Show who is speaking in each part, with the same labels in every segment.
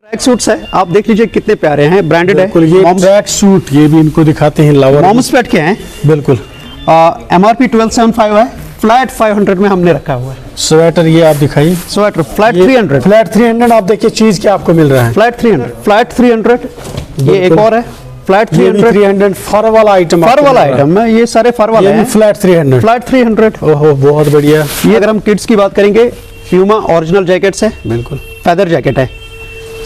Speaker 1: Track suits है, आप देख लीजिए कितने प्यारे हैं, ब्रांडेड है।
Speaker 2: ये ट्रैक सूट, ये भी इनको दिखाते हैं लवर
Speaker 1: मॉम्स पेट के हैं।
Speaker 2: बिल्कुल।
Speaker 1: MRP 1275 है, फ्लैट 500 में हमने रखा हुआ है।
Speaker 2: स्वेटर ये आप दिखाइए,
Speaker 1: स्वेटर फ्लैट 300।
Speaker 2: फ्लैट 300। आप देखिए चीज क्या आपको मिल रहा है,
Speaker 1: फ्लैट 300। ये एक और है फ्लैट 300
Speaker 2: फर वाला आइटम,
Speaker 1: फर वाला आइटम है, ये सारे फर वाले हैं।
Speaker 2: फ्लैट 300।
Speaker 1: फ्लैट 300।
Speaker 2: ओहो बहुत बढ़िया।
Speaker 1: ये अगर हम किड्स की बात करेंगे, प्यूमा ओरिजिनल जैकेट्स है,
Speaker 2: बिल्कुल
Speaker 1: फेदर जैकेट है,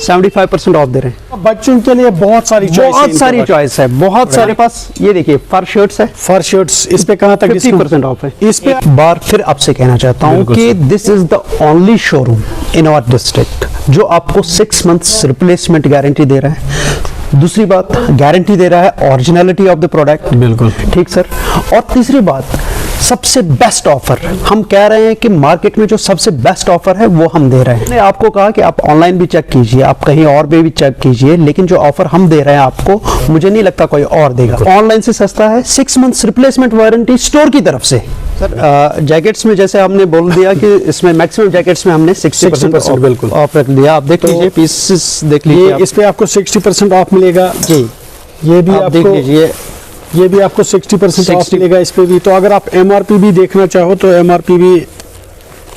Speaker 1: 75% ऑफ दे रहे हैं।
Speaker 2: बच्चों के लिए बहुत सारी
Speaker 1: चॉइस है, बहुत सारे पास। ये देखिए फर शर्ट्स है,
Speaker 2: फर शर्ट्स, इस पे कहां तक
Speaker 1: 50% ऑफ है।
Speaker 2: इस पे
Speaker 1: एक बार फिर आपसे कहना चाहता हूँ कि this is the only showroom in our district जो आपको 6 मंथ्स रिप्लेसमेंट गारंटी दे रहा है। दूसरी बात, गारंटी दे रहा है ओरिजिनलिटी ऑफ द प्रोडक्ट।
Speaker 2: बिल्कुल
Speaker 1: ठीक सर। और तीसरी बात, सबसे बेस्ट ऑफर हम कह रहे हैं कि मार्केट में जो सबसे बेस्ट ऑफर है वो हम दे रहे हैं। मैंने आपको कहा कि आप ऑनलाइन भी चेक कीजिए, आप कहीं और भी चेक कीजिए, लेकिन जो ऑफर हम दे रहे हैं आपको, मुझे नहीं लगता कोई और देगा। ऑनलाइन से सस्ता है, 6 मंथ्स रिप्लेसमेंट वारंटी स्टोर की तरफ से। सर जैकेट्स में जैसे हमने बोल दिया कि इसमें मैक्सिमम जैकेट्स में हमने 60%
Speaker 2: बिल्कुल
Speaker 1: ऑफ रख दिया। आप देख लीजिए, पीसेस देख लीजिए,
Speaker 2: इस पे आपको 60% ऑफ मिलेगा जी। ये भी आप
Speaker 1: देख लीजिए,
Speaker 2: ये भी आपको 60% ऑफ मिलेगा इस पे भी। तो अगर आप MRP भी देखना चाहो तो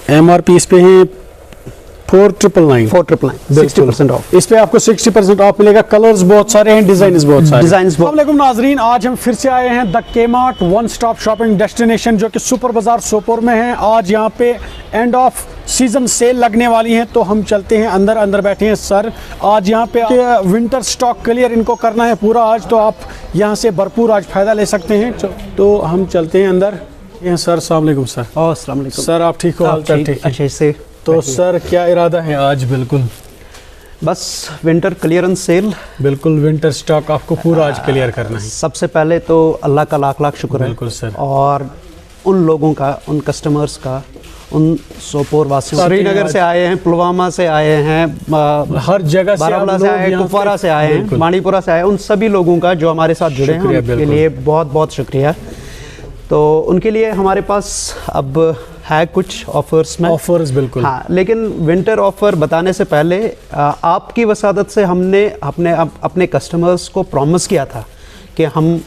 Speaker 2: MRP इस पे है 4999 60% ऑफ। इस पे आपको 60% ऑफ मिलेगा। कलर्स बहुत सारे हैं, डिजाइन बहुत सारे। अस्सलाम वालेकुम नाजरीन, आज हम फिर से आए हैं the Kmart one stop shopping destination जो कि सुपर बाजार सोपोर में है। आज यहाँ पे एंड ऑफ सीजन सेल लगने वाली है, तो हम चलते हैं अंदर। अंदर बैठे हैं सर, आज यहाँ पे विंटर स्टॉक क्लियर इनको करना है पूरा आज, तो आप यहाँ से भरपूर आज फायदा ले सकते हैं। तो हम चलते हैं अंदर। सर अस्सलाम वालेकुम सर।
Speaker 1: अस्सलाम वालेकुम
Speaker 2: सर, आप ठीक हो? हाल चाल ठीक?
Speaker 1: अच्छे से।
Speaker 2: तो सर क्या इरादा है आज? बिल्कुल
Speaker 1: बस विंटर क्लियरेंस सेल,
Speaker 2: बिल्कुल विंटर स्टॉक आपको पूरा आज क्लियर करना है।
Speaker 1: सबसे पहले तो अल्लाह का लाख लाख शुक्र है।
Speaker 2: बिल्कुल सर।
Speaker 1: और उन लोगों का, उन कस्टमर्स का, उन सोपोर वासियों, श्रीनगर से आए हैं, पुलवामा से आए हैं,
Speaker 2: हर जगह से,
Speaker 1: बारामूला से आए हैं, कुपवारा से आए हैं, माणीपुरा से आए हैं, उन सभी लोगों का जो हमारे साथ जुड़े हैं उनके लिए बहुत बहुत शुक्रिया। तो उनके लिए हमारे पास अब है कुछ ऑफर्स में।
Speaker 2: ऑफर्स बिल्कुल
Speaker 1: हाँ, लेकिन विंटर ऑफर बताने से पहले आपकी वसादत से हमने अपने कस्टमर्स को प्रॉमिस किया था कि हम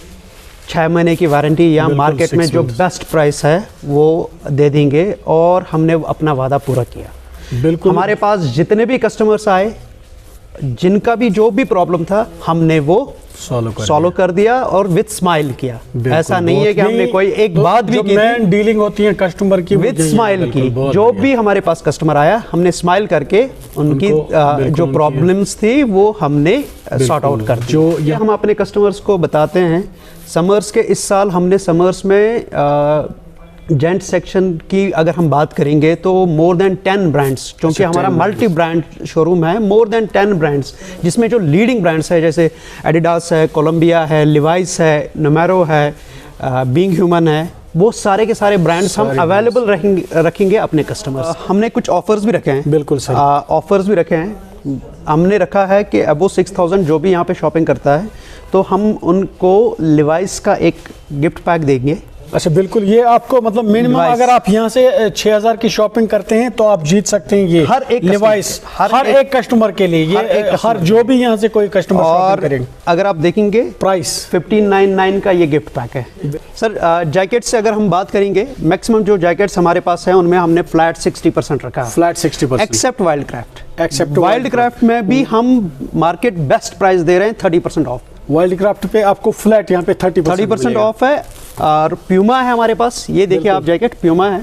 Speaker 1: 6 महीने की वारंटी या मार्केट में जो बेस्ट प्राइस है वो दे देंगे, और हमने अपना वादा पूरा किया। बिल्कुल। हमारे पास जितने भी कस्टमर्स आए, जिनका भी जो भी प्रॉब्लम था, हमने वो सॉल्व कर दिया और विद स्माइल किया। ऐसा नहीं है कि हमने कोई एक बात भी की,
Speaker 2: डीलिंग होती है कस्टमर की, विद
Speaker 1: स्माइल की। जो भी हमारे पास कस्टमर आया, हमने स्माइल करके उनकी जो प्रॉब्लम्स थी वो हमने सॉर्ट आउट कर दी। जो हम अपने कस्टमर्स को बताते हैं, समर्स के इस साल हमने समर्स में जेंट सेक्शन की अगर हम बात करेंगे तो मोर देन 10 ब्रांड्स, क्योंकि हमारा मल्टी ब्रांड शोरूम है, मोर देन 10 ब्रांड्स, जिसमें जो लीडिंग ब्रांड्स है जैसे एडिडास है, कोलंबिया है, लिवाइस है, नोमेरो है, बीइंग ह्यूमन है, वो सारे के सारे ब्रांड्स हम अवेलेबल रखेंगे अपने कस्टमर्स। हमने कुछ ऑफर्स भी रखे हैं।
Speaker 2: बिल्कुल सर।
Speaker 1: ऑफर्स भी रखे हैं। हमने रखा है कि अबो 6000 जो भी यहाँ पे शॉपिंग करता है तो हम उनको लिवाइस का एक गिफ्ट पैक देंगे।
Speaker 2: अच्छा बिल्कुल, ये आपको मतलब मिनिमम अगर आप यहाँ से 6000 की शॉपिंग करते हैं तो आप जीत सकते हैं ये
Speaker 1: हर एक
Speaker 2: लिवाइस, हर एक कस्टमर के लिए, ये हर जो भी यहाँ से कोई कस्टमर शॉपिंग करेंगे।
Speaker 1: अगर आप देखेंगे
Speaker 2: प्राइस
Speaker 1: 1599 का ये गिफ्ट पैक है। सर जैकेट से अगर हम बात करेंगे, मैक्सिमम जो जैकेट्स हमारे पास हैं उनमें हमने फ्लैट 60% रखा है।
Speaker 2: Flat 60%
Speaker 1: except Wildcraft.
Speaker 2: Except
Speaker 1: Wildcraft में भी हम मार्केट बेस्ट प्राइस दे रहे हैं, 30% ऑफ।
Speaker 2: वाइल्ड क्राफ्ट पे आपको फ्लैट यहाँ पे
Speaker 1: 30% ऑफ है। और प्यूमा है हमारे पास, ये देखिए आप जैकेट प्यूमा है,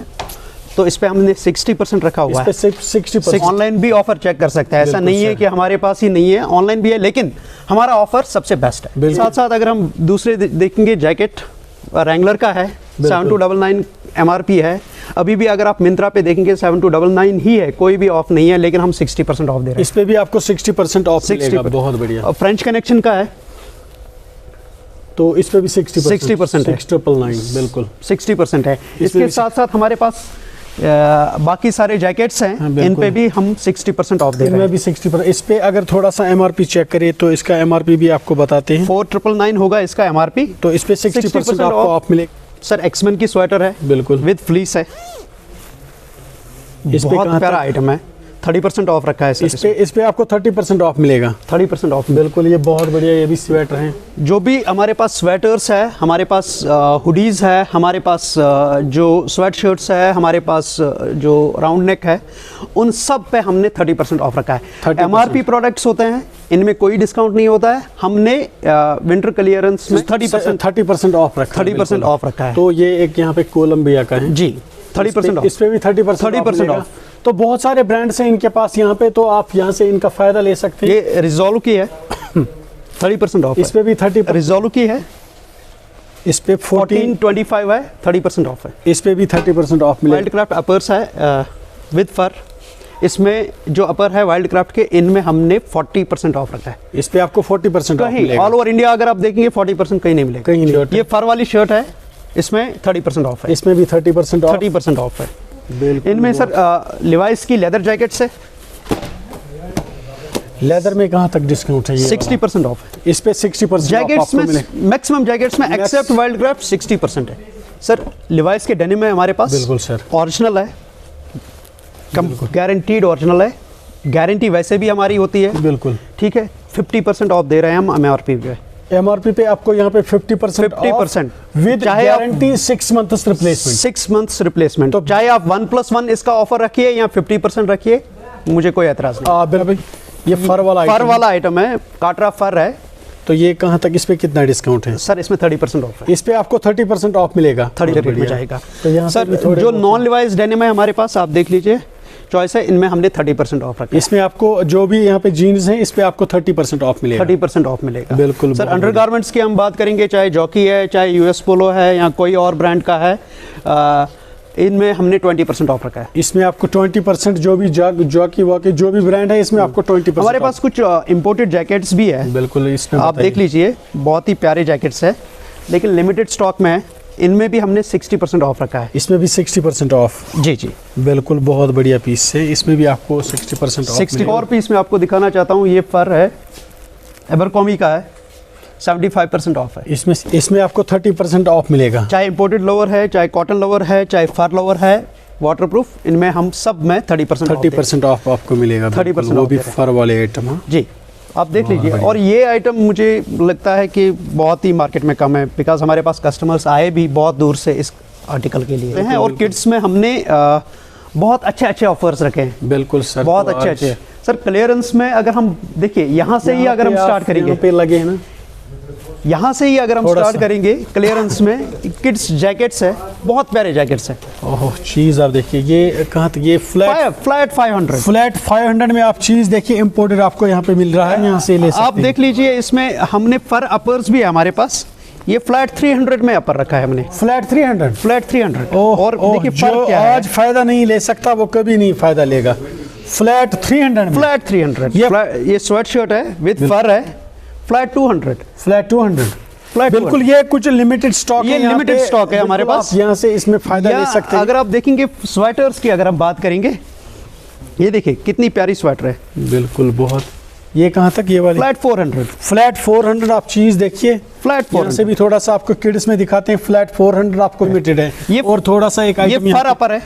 Speaker 1: तो इस पे हमने 60% रखा हुआ है।
Speaker 2: 60%।
Speaker 1: ऑनलाइन भी ऑफर चेक कर सकते हैं, ऐसा नहीं है कि हमारे पास ही नहीं है, ऑनलाइन भी है, लेकिन हमारा ऑफर सबसे बेस्ट है। साथ साथ अगर हम दूसरे देखेंगे, जैकेट रैंगलर का है, 7299 MRP है। अभी भी अगर आप मिंत्रा पे देखेंगे 7299 ही है, कोई भी ऑफ नहीं है, लेकिन हम 60% ऑफ दे रहे हैं।
Speaker 2: इस पे भी आपको 60% ऑफ मिलेगा। बहुत बढ़िया।
Speaker 1: और फ्रेंच कनेक्शन का है
Speaker 2: तो इस पे भी 60% है। 6999 बिल्कुल
Speaker 1: 60% है। इसके साथ साथ हमारे पास बाकी सारे जैकेट्स हैं। हाँ, इन पे भी हम 60% ऑफ दे रहे हैं।
Speaker 2: इनमें भी 60%। इस पे अगर थोड़ा सा MRP चेक करें तो इसका MRP भी आपको बताते हैं,
Speaker 1: 4999 होगा इसका MRP।
Speaker 2: तो इस पे 60% आपको ऑफ मिलेगा।
Speaker 1: सर एक्समैन की स्वेटर है,
Speaker 2: बिल्कुल
Speaker 1: विद फ्लीस है,
Speaker 2: इस पे
Speaker 1: बहुत प्यारा आइटम है। 30% ऑफ रखा है सर।
Speaker 2: इस पे आपको 30% ऑफ मिलेगा।
Speaker 1: 30% ऑफ,
Speaker 2: बिल्कुल, ये बहुत बढ़िया। ये भी स्वेटर हैं,
Speaker 1: जो भी हमारे पास स्वेटर्स है, हमारे पास हुडीज़ है, हमारे पास जो स्वेट शर्ट्स है, हमारे पास जो राउंड नेक है, उन सब पे हमने 30% ऑफ रखा है। MRP प्रोडक्ट्स होते हैं, इनमें कोई डिस्काउंट नहीं होता है। हमने विंटर क्लियरेंस में
Speaker 2: 30% ऑफ रखा है।
Speaker 1: 30% ऑफ रखा है।
Speaker 2: तो ये एक यहाँ पे कोलंबिया का है
Speaker 1: जी, 30% ऑफ।
Speaker 2: इस पे भी 30% ऑफ। तो बहुत सारे ब्रांड्स हैं इनके पास यहाँ पे, तो आप यहाँ से इनका फायदा ले सकते हैं।
Speaker 1: ये रिजोल्व की है 30% ऑफ।
Speaker 2: इस पे भी 30।
Speaker 1: रिजोल्व की है,
Speaker 2: इस पे
Speaker 1: 1425 है, 30% ऑफ है।
Speaker 2: इस पे भी 30% ऑफ मिलेगा।
Speaker 1: वाइल्ड क्राफ्ट अपर्स है विद फर, इसमें जो अपर है वाइल्ड क्राफ्ट के, इनमें हमने 40% ऑफ रखा है।
Speaker 2: इस पे आपको 40% ऑफ मिलेगा।
Speaker 1: ऑल ओवर इंडिया अगर आप देखेंगे 40% कहीं नहीं मिलेगा।
Speaker 2: कहीं नहीं।
Speaker 1: ये फर वाली शर्ट है, इसमें 30% ऑफ है।
Speaker 2: इसमें भी 30% ऑफ।
Speaker 1: 30% ऑफ है।
Speaker 2: बिल्कुल।
Speaker 1: इनमें सर लिवाइस की लेदर जैकेट्स है।
Speaker 2: लेदर में कहाँ तक डिस्काउंट है?
Speaker 1: 60% ऑफ है।
Speaker 2: इस पे 60%
Speaker 1: जैकेट्स में, मैक्सिमम जैकेट्स में एक्सेप्ट वाइल्ड क्राफ्ट 60% है सर। लिवाइस के डेनिम है हमारे पास।
Speaker 2: बिल्कुल सर,
Speaker 1: ओरिजिनल है, गारंटीड ओरिजिनल है। गारंटी वैसे भी हमारी होती है।
Speaker 2: बिल्कुल
Speaker 1: ठीक है। 50% ऑफ दे रहे हैं हम MRP पे।
Speaker 2: MRP पे आपको यहाँ पे 50% with guarantee 6 months replacement.
Speaker 1: 6 months replacement. तो चाहे आप 1+1 इसका ऑफर रखिए या 50% रखिए, मुझे कोई एतराज नहीं।
Speaker 2: बिल्कुल। ये फर वाला
Speaker 1: आइटम है, काटरा फर है।
Speaker 2: तो ये कहाँ तक, इस पे कितना डिस्काउंट है?
Speaker 1: सर इसमें 30% ऑफ है।
Speaker 2: इस पे आपको 30% ऑफ मिलेगा।
Speaker 1: 30 में जाएगा।
Speaker 2: तो यहाँ
Speaker 1: सर जो नॉन लिवाइस डेनिम है हमारे पास, आप देख लीजिए, चॉइस है, इनमें हमने 30% ऑफ रखा है।
Speaker 2: इसमें आपको जो भी यहाँ पे जीन्स हैं, इस पे आपको 30% ऑफ मिलेगा।
Speaker 1: 30% ऑफ मिलेगा।
Speaker 2: बिल्कुल
Speaker 1: सर। अंडरगारमेंट्स की हम बात करेंगे, चाहे जॉकी है, चाहे US पोलो है, या कोई और ब्रांड का है, इनमें हमने 20% ऑफ रखा है।
Speaker 2: इसमें आपको 20% जो भी जॉकी वॉकी जो भी ब्रांड है, इसमें आपको 20%।
Speaker 1: हमारे पास कुछ इंपोर्टेड जैकेट्स भी है।
Speaker 2: बिल्कुल, इसमें
Speaker 1: आप देख लीजिए, बहुत ही प्यारे जैकेट्स है, लेकिन लिमिटेड स्टॉक में है। इनमें भी हमने 60% ऑफ रखा है।
Speaker 2: इसमें भी 60% ऑफ।
Speaker 1: जी जी,
Speaker 2: बिल्कुल, बहुत बढ़िया पीस है। इसमें भी आपको 60% ऑफ।
Speaker 1: 60 और पीस में आपको दिखाना चाहता हूँ। ये फर है, एबरकॉमी का है, 75% ऑफ है।
Speaker 2: इसमें आपको 30% ऑफ मिलेगा।
Speaker 1: चाहे इंपोर्टेड लोवर है, चाहे कॉटन लोवर है, चाहे फर लोवर है, वाटरप्रूफ, इनमें हम सब में 30%
Speaker 2: ऑफ आपको मिलेगा।
Speaker 1: 30%
Speaker 2: वो भी फर वाले आइटम।
Speaker 1: जी, आप देख लीजिए। और ये आइटम मुझे लगता है कि बहुत ही मार्केट में कम है, बिकॉज हमारे पास कस्टमर्स आए भी बहुत दूर से इस आर्टिकल के लिए हैं। और किड्स में हमने बहुत अच्छे ऑफर्स रखे हैं।
Speaker 2: बिल्कुल सर,
Speaker 1: बहुत अच्छे सर। क्लियरेंस में अगर हम देखिए, यहाँ से ही अगर हम स्टार्ट करेंगे,
Speaker 2: पे लगे हैं ना,
Speaker 1: यहाँ से ही अगर हम स्टार्ट करेंगे क्लियरेंस में, किड्स जैकेट्स है, बहुत प्यारे जैकेट्स है।
Speaker 2: ओह, चीज़ आप देखिए, ये कहाँ तक, ये फ्लैट 500 में आप चीज़ देखिए, इंपोर्टेड आपको यहाँ पे मिल रहा है, यहाँ से ले सकते हैं।
Speaker 1: आप देख लीजिए, इसमें हमने फर अपर्स भी है हमारे पास। ये फ्लैट 300 में अपर रखा है हमने।
Speaker 2: फ्लैट 300।
Speaker 1: और देखिए,
Speaker 2: जो आज फायदा नहीं ले सकता वो कभी नहीं फायदा लेगा। फ्लैट 300।
Speaker 1: फ्लैट 300। ये स्वेट शर्ट है विद फर है, फ्लैट 200।
Speaker 2: बिल्कुल, ये कुछ लिमिटेड स्टॉक है।
Speaker 1: ये लिमिटेड स्टॉक है हमारे पास।
Speaker 2: यहाँ से इसमें फायदा ले सकते हैं।
Speaker 1: अगर आप देखेंगे स्वेटर्स की अगर हम बात करेंगे, ये देखिए कितनी प्यारी स्वेटर है।
Speaker 2: बिल्कुल, बहुत। ये कहाँ तक, ये वाली
Speaker 1: फ्लैट 400।
Speaker 2: फ्लैट 400 आप चीज देखिए।
Speaker 1: फ्लैट 400
Speaker 2: से भी थोड़ा सा आपको किड्स में दिखाते हैं। फ्लैट 400 आपको लिमिटेड है।
Speaker 1: ये
Speaker 2: और थोड़ा सा एक आइटम
Speaker 1: ये फर अपर है,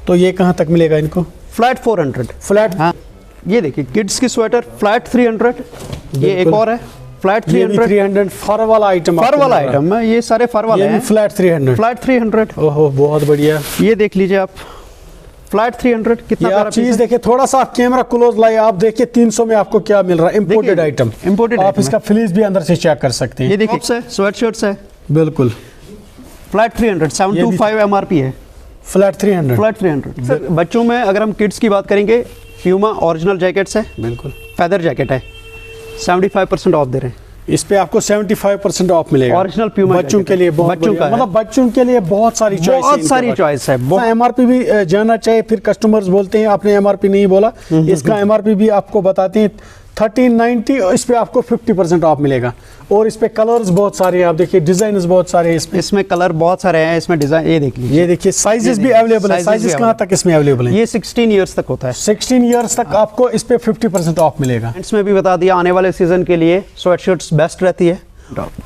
Speaker 2: तो ये कहाँ तक मिलेगा इनको?
Speaker 1: फ्लैट 400।
Speaker 2: फ्लैट,
Speaker 1: हाँ, ये देखिए किड्स की स्वेटर फ्लैट 300। ये एक और है फ्लैट 300
Speaker 2: फर वाला आइटम।
Speaker 1: है, ये सारे फर वाले हैं।
Speaker 2: फ्लैट 300। ओहो, बहुत बढ़िया।
Speaker 1: ये देख लीजिए आप, फ्लैट 300 कितना
Speaker 2: आप चीज देखिए, थोड़ा सा कैमरा क्लोज लाइए, आप देखिए 300 में आपको क्या मिल रहा है। इंपोर्टेड आइटम, आप इसका फ्लीस भी अंदर से चेक कर सकते हैं।
Speaker 1: ये देखिए स्वेट शर्ट्स है।
Speaker 2: बिल्कुल,
Speaker 1: फ्लैट 300, 725 MRP है।
Speaker 2: फ्लैट 300।
Speaker 1: सर बच्चों में अगर हम किड्स की बात करेंगे, प्यूमा ओरिजिनल जैकेट्स है।
Speaker 2: बिल्कुल,
Speaker 1: फेदर जैकेट है, 75% ऑफ दे रहे हैं।
Speaker 2: इस पे आपको 75% ऑफ मिलेगा।
Speaker 1: ओरिजिनल प्यूमा
Speaker 2: बच्चों के लिए, बच्चों का मतलब बच्चों के लिए बहुत सारी
Speaker 1: चॉइस है।
Speaker 2: MRP भी जानना चाहिए, फिर कस्टमर्स बोलते हैं आपने MRP नहीं बोला। इसका MRP भी आपको बताते हैं 1390। इस पे आपको 50% ऑफ मिलेगा। और इस पे कलर्स बहुत सारे हैं, आप देखिए, डिजाइन बहुत सारे हैं।
Speaker 1: इसमें कलर बहुत सारे हैं, इसमें डिजाइन, ये देखिए,
Speaker 2: ये देखिए साइजेस भी अवेलेबल है। साइजेस कहाँ तक इसमें अवेलेबल है?
Speaker 1: ये 16 ईयर्स तक होता है।
Speaker 2: 16 ईयर्स तक आपको इस पे 50% ऑफ मिलेगा।
Speaker 1: इसमें भी बता दिया, आने वाले सीजन के लिए स्वेटशर्ट्स बेस्ट रहती है।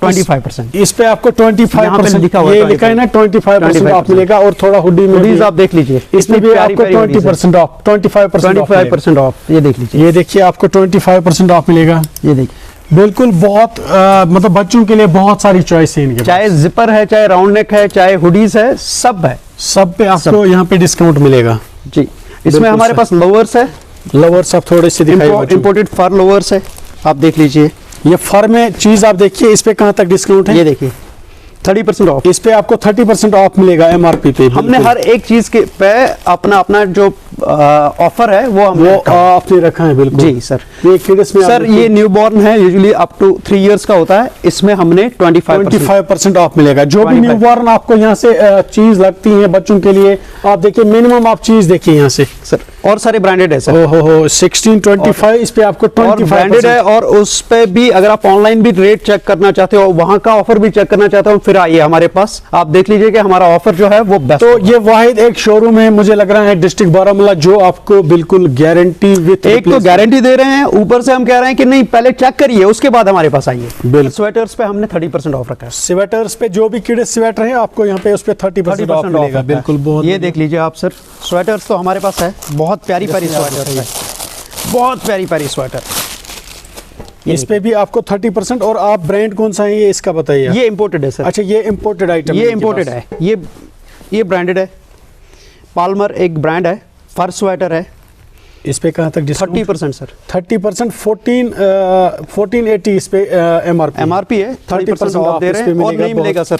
Speaker 1: 25%।
Speaker 2: इस पे आपको 25%
Speaker 1: लिखा हुआ
Speaker 2: ये लिखा है ना, 25% ऑफ मिलेगा। और थोड़ा हुडी में
Speaker 1: हुडीज आप देख लीजिए,
Speaker 2: इसमें भी आपको 20% ऑफ,
Speaker 1: 25% ऑफ। ये देख लीजिए,
Speaker 2: ये देखिए आपको 25% ऑफ मिलेगा।
Speaker 1: ये देखिए,
Speaker 2: बिल्कुल बहुत मतलब बच्चों के लिए बहुत सारी चॉइस है इनके,
Speaker 1: चाहे जिपर है, चाहे राउंड नेक है, चाहे हुडीज है, सब है,
Speaker 2: सब पे आपको यहाँ पे डिस्काउंट मिलेगा
Speaker 1: जी। इसमें हमारे पास लोवर्स है,
Speaker 2: लोवर्स आप थोड़े से दिखाइए,
Speaker 1: इंपोर्टेड फर लोवर्स है, आप देख लीजिए।
Speaker 2: ये फर में चीज आप देखिए, इस पे कहाँ तक डिस्काउंट है,
Speaker 1: ये देखिए 30% ऑफ।
Speaker 2: इस पे आपको 30% ऑफ मिलेगा एमआरपी पे।
Speaker 1: हमने हर एक चीज के पे अपना जो ऑफर है वो
Speaker 2: आपने रखा है। बिल्कुल
Speaker 1: जी सर।
Speaker 2: ये किड्स में
Speaker 1: सर ये न्यूबॉर्न है, यूजुअली अप टू 3 इयर्स का होता है, इसमें हमने 25%
Speaker 2: ऑफ मिलेगा। जो भी न्यूबॉर्न आपको यहाँ से चीज लगती है बच्चों के लिए, आप देखिए मिनिमम आप चीज देखिए यहाँ से
Speaker 1: सर, और सारे ब्रांडेड है सर।
Speaker 2: ओहो 1625, इस पे आपको 25
Speaker 1: ब्रांडेड है। और उस पे भी अगर आप ऑनलाइन भी रेट चेक करना चाहते हो, वहां का ऑफर भी चेक करना चाहते हो, फिर आइए हमारे पास, आप देख लीजिए कि हमारा ऑफर जो है वो बेस्ट।
Speaker 2: तो ये वाहिद एक शोरूम है मुझे लग रहा है डिस्ट्रिक्ट बारामूला, जो आपको बिल्कुल गारंटी विद,
Speaker 1: एक तो गारंटी दे रहे हैं, ऊपर से हम कह रहे हैं कि नहीं पहले चेक करिए उसके बाद हमारे पास आइए।
Speaker 2: बिल्कुल।
Speaker 1: स्वेटर्स पे हमने 30% ऑफ रखा है।
Speaker 2: स्वेटर्स पे जो भी किड्स स्वेटर है आपको यहाँ पे उस पे 30% ऑफ मिलेगा। बिल्कुल, बहुत
Speaker 1: ये देख लीजिए आप सर, स्वेटर्स तो हमारे पास है, बहुत प्यारी प्यारी स्वेटर है, बहुत प्यारी प्यारी स्वेटर।
Speaker 2: इस पे भी आपको 30%। और आप ब्रांड कौन सा है ये इसका बताइए।
Speaker 1: ये इंपोर्टेड है सर।
Speaker 2: अच्छा ये इंपोर्टेड आइटम,
Speaker 1: ये इंपोर्टेड है, ये ब्रांडेड है, पाल्मर एक ब्रांड है, फर स्वेटर है।
Speaker 2: इस पे कहाँ तक डिस्काउंट?
Speaker 1: 30% सर।
Speaker 2: 30%, 1480 इस पे एमआरपी
Speaker 1: है, 30% ऑफ दे रहे हैं और नहीं मिलेगा सर,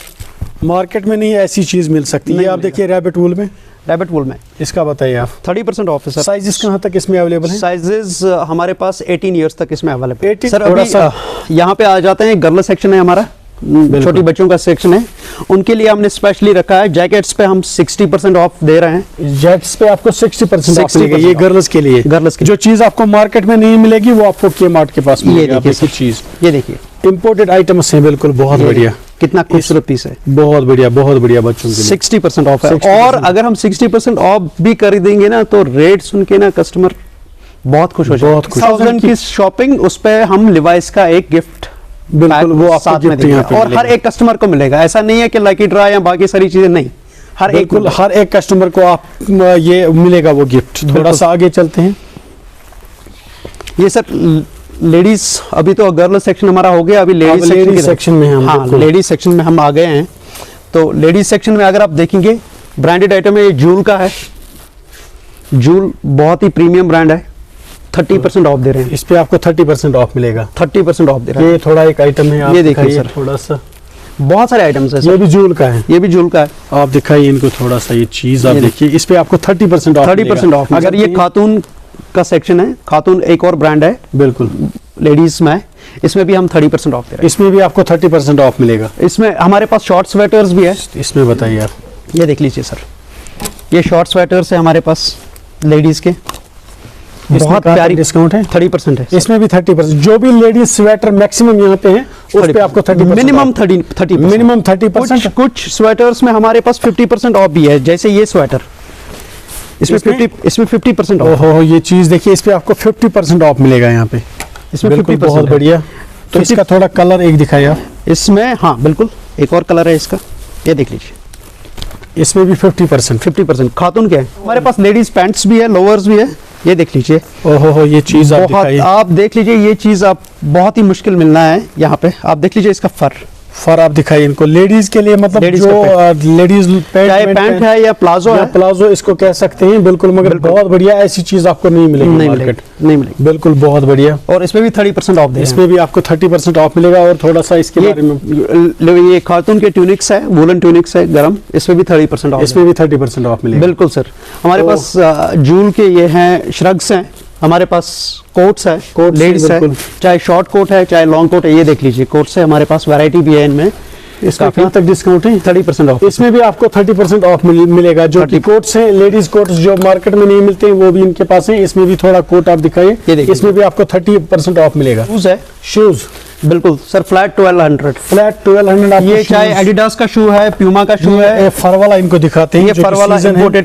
Speaker 2: मार्केट में नहीं ऐसी चीज मिल सकती है। आप देखिए रैबिट वूल में,
Speaker 1: रैबिट वूल में
Speaker 2: इसका बताइए आप।
Speaker 1: 30% ऑफ है सर।
Speaker 2: साइजेस कहाँ तक इसमें अवेलेबल है?
Speaker 1: साइजेस हमारे पास 18 इयर्स तक इसमें अवेलेबल है सर।
Speaker 2: थोड़ा सा
Speaker 1: यहाँ पे आ जाते हैं, गर्ल सेक्शन है हमारा, छोटी बच्चों का सेक्शन है, उनके लिए हमने स्पेशली रखा है। जैकेट्स पे हम 60% ऑफ दे रहे हैं।
Speaker 2: जैकेट्स पे आपको 60% ऑफ मिलेगा, ये गर्ल्स के लिए।
Speaker 1: गर्ल्स के
Speaker 2: जो चीज आपको मार्केट में नहीं मिलेगी वो आपको के मार्ट के पास मिलेगी।
Speaker 1: ये देखिए चीज, ये देखिए
Speaker 2: इंपोर्टेड आइटम्स हैं। बिल्कुल, बहुत बढ़िया,
Speaker 1: कितना खूबसूरत पीस है,
Speaker 2: बहुत बढ़िया, बहुत बढ़िया बच्चों के लिए
Speaker 1: 60% ऑफ है। और अगर हम 60% ऑफ भी कर देंगे ना, तो रेट सुन के ना कस्टमर बहुत खुश हो जाएगा। 1000 की शॉपिंग, उस पे हम लिवाइस का एक गिफ्ट
Speaker 2: बिल्कुल वो
Speaker 1: साथ में देंगे, और हर एक कस्टमर को मिलेगा। ऐसा नहीं है कि लकी ड्रा या बाकी सारी चीजें, नहीं, हर
Speaker 2: एक कस्टमर को आप ये मिलेगा वो गिफ्ट। थोड़ा सा आगे चलते हैं।
Speaker 1: ये सर लेडीज, अभी तो गर्ल सेक्शन हमारा हो गया, अभी लेडीज
Speaker 2: सेक्शन में हम,
Speaker 1: हाँ लेडीज सेक्शन में हम आ गए हैं। तो लेडीज सेक्शन में अगर आप देखेंगे, ब्रांडेड आइटम है, ये जूल का है, जूल बहुत ही प्रीमियम ब्रांड है, 30% ऑफ दे रहे हैं।
Speaker 2: इस पे आपको 30% ऑफ मिलेगा,
Speaker 1: 30% ऑफ दे रहे हैं।
Speaker 2: ये थोड़ा एक आइटम है, आप
Speaker 1: ये देखिए सर,
Speaker 2: थोड़ा सा,
Speaker 1: बहुत सारे आइटम्स है।
Speaker 2: ये भी जूल का है,
Speaker 1: ये भी जूल का है।
Speaker 2: आप दिखाइए इनको थोड़ा सा, ये चीज आप देखिए, इस पे आपको 30% ऑफ,
Speaker 1: 30% ऑफ। अगर ये खातून का सेक्शन है, खातून एक और ब्रांड है,
Speaker 2: बिल्कुल
Speaker 1: लेडीज में, इसमें भी हम 30% ऑफ दे रहे हैं।
Speaker 2: इसमें भी आपको 30% ऑफ मिलेगा।
Speaker 1: इसमें हमारे पास शॉर्ट स्वेटर्स भी है।
Speaker 2: इसमें बताइए आप,
Speaker 1: ये देख लीजिए सर, ये शॉर्ट स्वेटर्स है हमारे पास लेडीज के, बहुत प्यारी
Speaker 2: डिस्काउंट है,
Speaker 1: 30% है।
Speaker 2: इसमें भी 30%। जो भी लेडीज स्वेटर मैक्सिमम यहाँ पे है, उस पे आपको 30%,
Speaker 1: मिनिमम 30,
Speaker 2: मिनिमम 30%।
Speaker 1: कुछ स्वेटर्स में हमारे पास 50% ऑफ भी है, जैसे ये स्वेटर, इसमें 50% ऑफ।
Speaker 2: ओहो, ये चीज देखिए, इस पे आपको 50% ऑफ मिलेगा यहाँ पे,
Speaker 1: इसमें
Speaker 2: 50%। बहुत बढ़िया। तो इसका थोड़ा कलर एक दिखाइए आप।
Speaker 1: इसमें हाँ बिल्कुल, एक और कलर है इसका, ये देख लीजिए,
Speaker 2: इसमें भी 50%।
Speaker 1: खातून के हैं हमारे पास, लेडीज पैंट्स भी है, लोअर्स भी है, ये देख लीजिए।
Speaker 2: ओहो, ये चीज
Speaker 1: आप देख लीजिए, ये चीज आप बहुत ही मुश्किल मिलना है यहाँ पे। आप देख लीजिए इसका फर
Speaker 2: आप दिखाइए इनको, लेडीज के लिए, मतलब
Speaker 1: लेडीज
Speaker 2: जो लेडीज
Speaker 1: पैंट है या प्लाजो है,
Speaker 2: प्लाजो इसको कह सकते हैं। बिल्कुल, मगर बहुत बढ़िया, ऐसी चीज आपको नहीं मिलेगी, नहीं मिलेगी। बिल्कुल, बहुत बढ़िया।
Speaker 1: और इसमें भी 30% ऑफ,
Speaker 2: इसमें भी आपको 30% ऑफ मिलेगा। और थोड़ा सा इसके बारे में,
Speaker 1: ये खातून के ट्यूनिक्स है, वुलन ट्यूनिक्स है गरम, इसमें भी 30% ऑफ,
Speaker 2: इसमें भी 30% ऑफ मिलेगा।
Speaker 1: बिल्कुल सर। हमारे पास जूल के ये हैं, श्रग्स हैं, हमारे पास कोट्स है, लेडीज है, चाहे शॉर्ट कोट है चाहे लॉन्ग कोट है, ये देख लीजिए कोट्स है हमारे पास, वैरायटी भी है इनमें।
Speaker 2: इसका कहाँ तक डिस्काउंट है?
Speaker 1: 30% ऑफ।
Speaker 2: इसमें भी आपको 30% ऑफ मिलेगा। जो कि कोट्स हैं, लेडीज कोट्स जो मार्केट में नहीं मिलते हैं, वो भी इनके पास हैं। इसमें भी थोड़ा कोट आप दिखाइए, इसमें भी आपको 30% ऑफ मिलेगा।
Speaker 1: शूज है,
Speaker 2: शूज
Speaker 1: बिल्कुल सर, फ्लैट 1200।
Speaker 2: ये
Speaker 1: चाहे एडिडास का शू है, प्यूमा का शू है,
Speaker 2: फर वाला इनको दिखाते हैं।
Speaker 1: ये फर वाला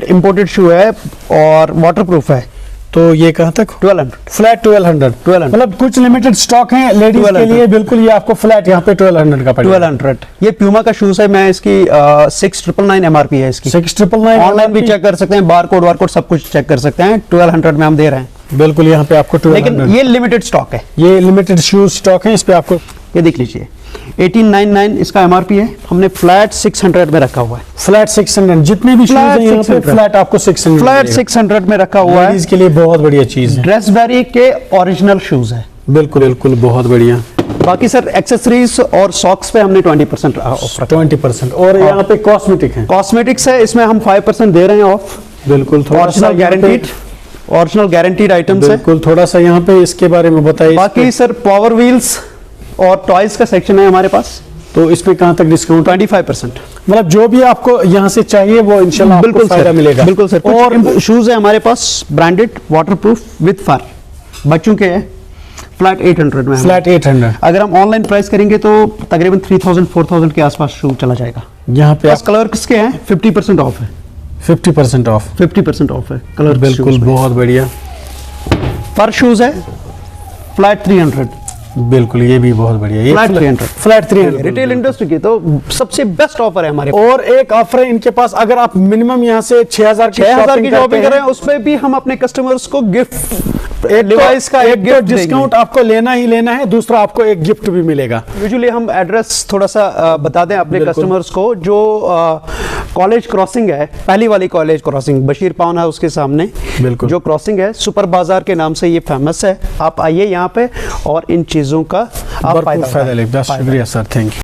Speaker 1: इंपोर्टेड शू है और वाटरप्रूफ है।
Speaker 2: तो ये कहाँ तक?
Speaker 1: 1200
Speaker 2: फ्लैट 1200 मतलब कुछ लिमिटेड स्टॉक है लेडीज के लिए, बिल्कुल ये आपको फ्लैट यहाँ पे 1200 का पड़ेगा।
Speaker 1: 1200। ये प्यूमा का शूज है, मैं इसकी 6999 MRP है इसकी।
Speaker 2: 6999
Speaker 1: ऑनलाइन भी चेक कर सकते हैं, बार कोड सब कुछ चेक कर सकते हैं। 1200 में हम दे रहे हैं।
Speaker 2: बिल्कुल यहाँ पे आपको 1200।
Speaker 1: लेकिन ये लिमिटेड स्टॉक है,
Speaker 2: ये लिमिटेड शूज स्टॉक है। इस पे आपको
Speaker 1: ये देख लीजिए 1899 इसका MRP है, हमने फ्लैट 600 में रखा हुआ है।
Speaker 2: फ्लैट 600 जितने भी शूज हैं यहाँ पे फ्लैट आपको 600
Speaker 1: फ्लैट 600 में रखा हुआ है।
Speaker 2: इसके लिए बहुत बढ़िया चीज है।
Speaker 1: ड्रेसबेरी के ओरिजिनल शूज है।
Speaker 2: बिल्कुल बिल्कुल बहुत बढ़िया।
Speaker 1: बाकी सर एक्सेसरीज और सॉक्स पे हमने 20% ऑफ रखा।
Speaker 2: 20% और यहाँ पे कॉस्मेटिक है।
Speaker 1: कॉस्मेटिक्स है, इसमें हम 5% दे रहे हैं ऑफ।
Speaker 2: बिल्कुल
Speaker 1: ओरिजिनल गारंटीड आइटम्स है।
Speaker 2: बिल्कुल थोड़ा सा यहाँ पे इसके बारे में बताइए।
Speaker 1: बाकी सर पावर व्हील्स और टॉयज का सेक्शन है हमारे पास,
Speaker 2: तो इस पे कहाँ तक डिस्काउंट?
Speaker 1: 25%।
Speaker 2: मतलब जो भी आपको यहाँ से चाहिए वो इंशाल्लाह
Speaker 1: बिल्कुल फायदा मिलेगा। बिल्कुल सर।
Speaker 2: और
Speaker 1: शूज है हमारे पास ब्रांडेड वाटरप्रूफ विद फर, बच्चों के हैं, फ्लैट 800 में।
Speaker 2: फ्लैट 800।
Speaker 1: अगर हम ऑनलाइन प्राइस करेंगे तो तकरीबन 3000-4000 के आसपास शू चला जाएगा।
Speaker 2: यहाँ पे
Speaker 1: कलर किसके हैं? 50% ऑफ है।
Speaker 2: 50% ऑफ।
Speaker 1: 50% ऑफ है कलर।
Speaker 2: बिल्कुल बहुत बढ़िया।
Speaker 1: फर शूज है फ्लैट 300।
Speaker 2: बिल्कुल ये भी बहुत बढ़िया। ये
Speaker 1: फ्लैट 300 रिटेल इंडस्ट्री की तो सबसे बेस्ट ऑफर है हमारे।
Speaker 2: और एक ऑफर है इनके पास, अगर आप मिनिमम यहाँ से 6000 की शॉपिंग कर रहे हैं
Speaker 1: उस पे भी हम अपने कस्टमर्स को गिफ्ट
Speaker 2: डिवाइस का एक गिफ्ट डिस्काउंट आपको लेना ही लेना है, दूसरा आपको एक गिफ्ट भी मिलेगा।
Speaker 1: यूजुअली हम एड्रेस थोड़ा सा बता दें अपने कस्टमर्स को। जो कॉलेज क्रॉसिंग है, पहली वाली कॉलेज क्रॉसिंग बशीर पाउन है उसके सामने
Speaker 2: बिल्कुल
Speaker 1: जो क्रॉसिंग है, सुपर बाजार के नाम से ये फेमस है। आप आइए यहाँ पे और इन चीजों का आप फायदा
Speaker 2: ले। शुक्रिया सर, थैंक यू।